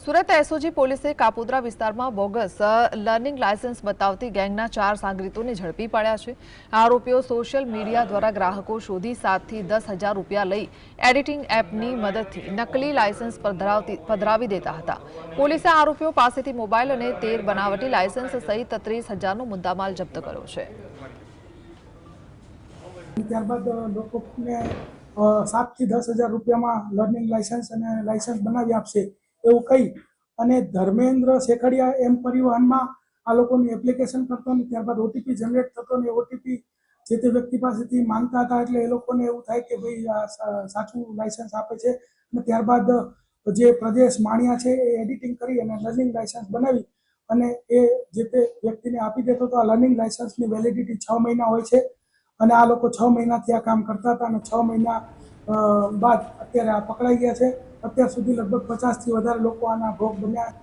Surat SOG પોલીસે કાપોદ્રા વિસ્તારમાં bogus learning licence બતાવતી ગેંગના 4 સાગરીતોને ઝડપી પાડ્યા છે। આરોપીઓ સોશિયલ મીડિયા દ્વારા ગ્રાહકો શોધી 7 થી 10,000 રૂપિયા લઈ એડિટિંગ એપની મદદથી નકલી લાયસન્સ પધરાવી દેતા હતા। પોલીસે આરોપીઓ પાસેથી મોબાઈલ અને 13 બનાવટી લાયસન્સ સહિત 30,000નો મુદ્દામાલ જપ્ત કર્યો છે। ત્યારબાદ લોકોને 7 થી 10,000 રૂપિયામાં લર્નિંગ લાયસન્સ બનાવી આપશે એવું કહી અને ધર્મેન્દ્ર શેખડિયા એમ પરિવહનમાં આ લોકોની એપ્લિકેશન કરતો અને ત્યારબાદ ઓટીપી જનરેટ થતો અને ઓટીપી જે તે વ્યક્તિ પાસેથી માંગતા હતા। એટલે એ લોકોને એવું થાય કે ભાઈ આ સાચું લાયસન્સ આપે છે અને ત્યારબાદ જે પ્રદેશ માણિયા છે એ એડિટિંગ કરી અને લર્નિંગ લાયસન્સ બનાવી અને એ જે તે વ્યક્તિને આપી દેતો હતો। આ લર્નિંગ લાયસન્સની વેલિડિટી 6 મહિના હોય છે અને આ લોકો 6 મહિનાથી આ કામ કરતા હતા અને 6 મહિના બાદ અત્યારે આ પકડાઈ ગયા છે। અત્યાર સુધી લગભગ 50 થી વધારે લોકો આના ભોગ બન્યા।